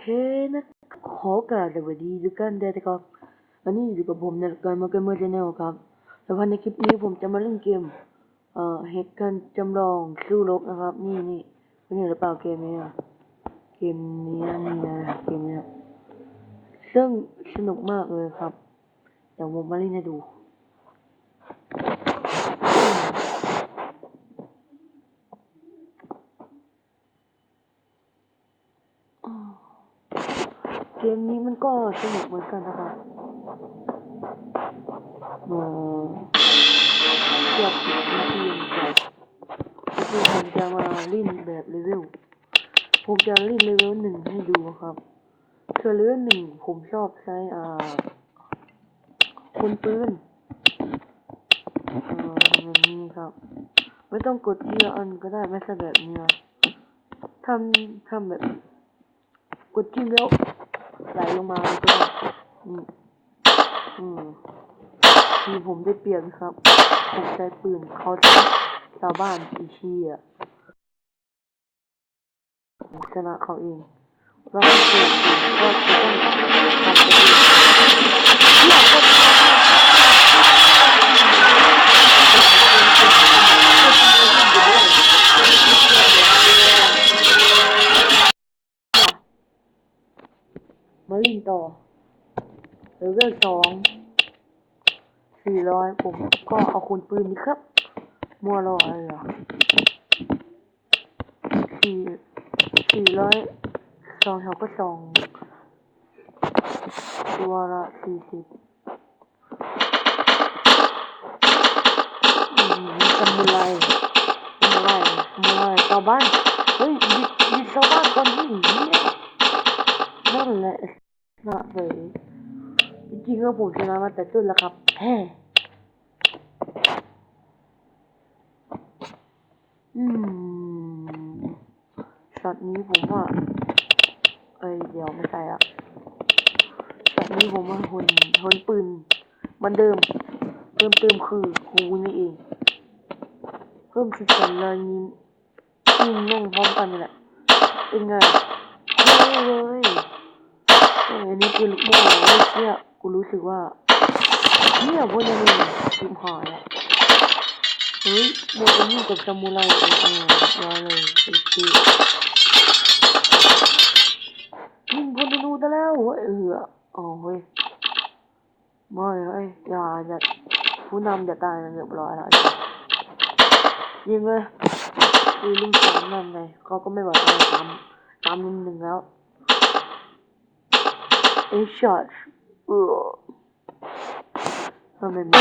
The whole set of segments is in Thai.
นะขอกราบสวัสดีทุกท่านด้วยนะครับวันนี้อยู่กับผมในรายการมาเกมเมอร์ชาแนลครับแล้วในคลิปนี้ผมจะมาเล่นเกมเหตุการณ์จำลองสู้รบนะครับนี่ไม่เห็นหรือเปล่าเกมนี้เกมนี้เกมนี้ซึ่งสนุกมากเลยครับเดี๋ยวผมมาเล่นให้ดูเกมนี้มันก็สนุกเหมือนกันนะครับเกือบ10 นาทีครับคือผมจะมาเล่นแบบเลเวลผมจะเล่นเลเวล1ให้ดูครับส่วนเลเวล1ผมชอบใช้คนปืนแบบนี้ครับไม่ต้องกดทีละอันก็ได้ไม่ใช่แบบนี้ทำแบบกดจิ้มแล้วไหลลงมาเลยก็ได้ทีผมได้เปลี่ยนครับผมใช้ปืนเขาชาวบ้านอีชีชนะเขาเองเราเกิดก็จะต้องทำตัวเองมาลินต่อเลเวล400ผมก็เอาคุณปืนนี้ครับมัวรออะไรอ่ะ400 2เขาก็ตัวละ40ซามูไรชาวบ้านเฮ้ยยิงชาวบ้านคนนี้นั่นแหละน่าเลยจริงๆก็ผมชนะมาแต่ต้นแล้วครับแฮ่ช็อตนี้ผมว่าเดี๋ยวไม่ใช่อ่ะช็อตนี้ผมว่าหนปืนมันเดิมเพิ่มเติมคือคูนี่เองเพิ่มสิบสัญญาณยิงแม่งพร้อมกันนี่แหละเป็นไงเลยอันนี้คือลูกโม่เชี่ยกูรู้สึกว่าเนี่ยพวกนี้มันทีมหายอ่ะเฮ้ยโมเดลนี่กับซามูไรร้อยเลยยิงคนดูได้แล้วเฮ้ยเฮ้ยไม่อย่าผู้นำจะตายนะเรียบร้อยแล้วยิงเลยคือลุงสามนั่นไงเขาก็ไม่บอกอะไรตาม1 แล้วช็อตทำไมไม่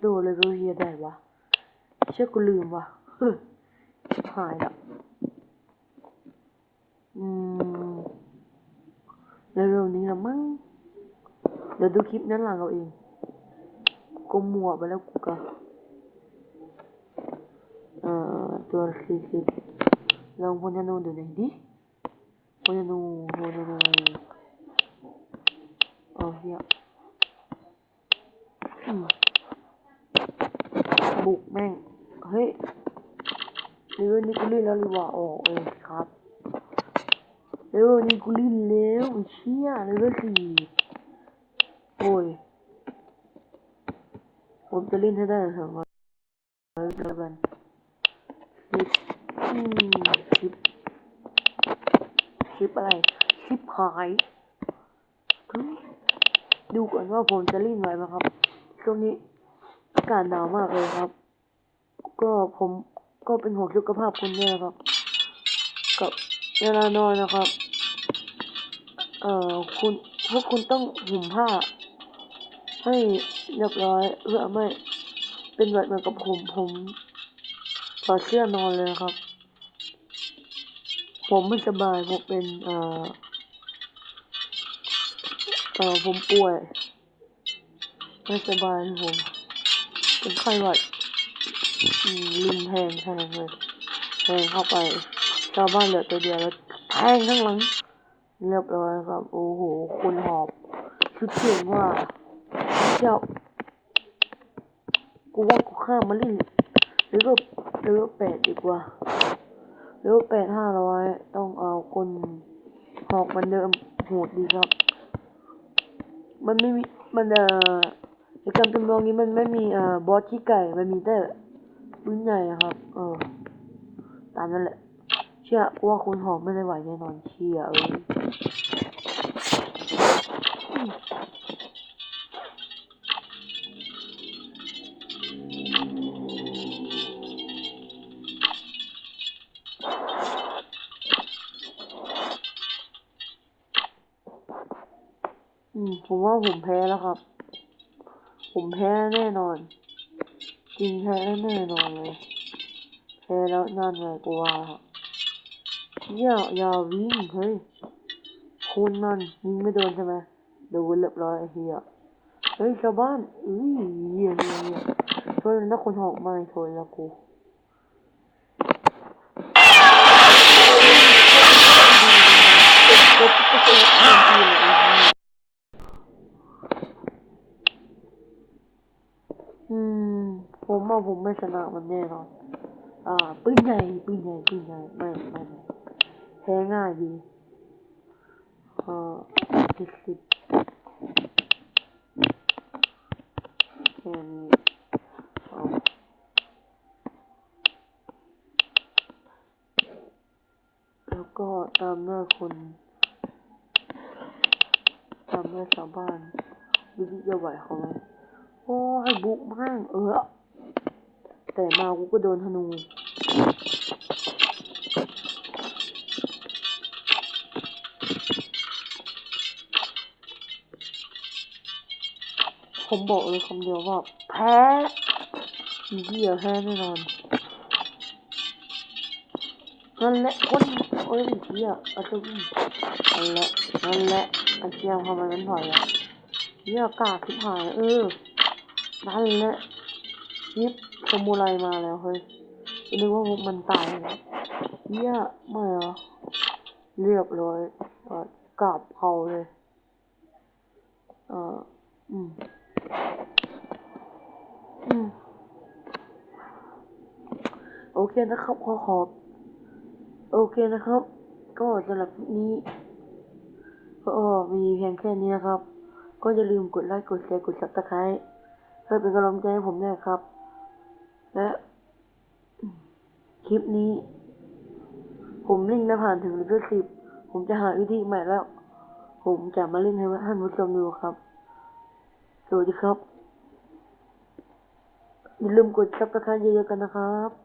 ตัวเลยก็เฮียได้วะเชื่อกูลืมวะหายละเร็วๆนี้ละมั้งเดี๋ยวดูคลิปนั้นหลังเอาเองกูมัวไปแล้วกูก็ตัว40ลองพนนูดูหน่อยดิพนนูเฮียบุกแม่งเฮ้ยเร็วนี่กูเล่นแล้วหรือวะครับเร็วนี่กูเล่นแล้วเชี่ยเลเวล4โอ้ยผมจะเล่นให้ได้200แล้วกันชิปอะไรชิปหายดูก่อนว่าผมจะเล่นไหวไหมครับช่วงนี้อากาศหนาวมากเลยครับผมก็เป็นห่วงสุขภาพคุณด้วยครับกับเวลานอนนะครับพวกคุณต้องห่มผ้าให้เรียบร้อยเพื่อไม่เป็นหวัดเหมือนกับผมถอดเสื้อนอนเลยครับผมไม่สบายผมเป็นผมป่วยไม่สบายผมเป็นไข้หวัดลิ้นแทงเลยแทงเข้าไปชาวบ้านเหลือตัวเดียวแล้วแทงข้างหลังเรียบร้อยครับโอ้โหคุณหอบ สุดเจ๋งว่ะเจ้ากูว่ากูข้ามมาเล่นหรือก็หรือ8ดีกว่าหรือ8 500ต้องเอาคนหอกมันเดิมโหดดีครับมันไม่มีมันในการจำลองนี้มันไม่มีบอสขี้ไก่มันมีแต่ปืนใหญ่อะครับตามนั่นแหละเชื่อกูว่าคนหอกไม่ได้ไหวแน่นอนเชื่อผมว่าผมแพ้แล้วครับผมแพ้แน่นอนจริงแพ้แน่นอนเลยแพ้แล้วนั่นไงกูว่าครับอย่าวิ่งเฮ้ยคุณมันยิงไม่โดนใช่ไหมโดนเรียบร้อยไอ้เหี้ยเฮ้ยชาวบ้านเหี้ยช่วยนักคนหอกมาช่วยแล้วกูผมว่าผมไม่ชนะมันแน่นอนปืนใหญ่ไม่แพ้ง่ายดี10แค่นี้แล้วก็ตามด้วยชาวบ้านดูดิจะไหวเขาไหมโอ้ยบุกมากแต่มากูก็โดนธนูผมบอกเลยคำเดียวว่าแพ้เหี้ยแพ้แน่นอนนั่นแหละคนเอ้ยเหี้ยอาจจะนั่นแหละไอ้เหี้ยทำไมมันถอยอ่ะเหี้ยกากที่หายนั่นแหละยิบสมุไรมาแล้วเฮ้ยนึกว่าพวกมันตายแล้วเหี้ยไม่เหรอเรียบร้อยกราบเขาเลยเอ่ออืมอืมโอเคนะครับขอโอเคนะครับก็สำหรับคลิปนี้ก็มีเพียงแค่นี้นะครับก็อย่าลืมกดไลค์กดแชร์กด Subscribe เพื่อเป็นกำลังใจให้ผมด้วยครับและคลิปนี้ผมเล่นได้ผ่านถึงเลเวล10ผมจะหาวิธีใหม่แล้วผมจะมาเล่นให้ท่านผู้ชมดูครับสวัสดีครับอย่าลืมกด Subscribe เยอะๆกันนะครับ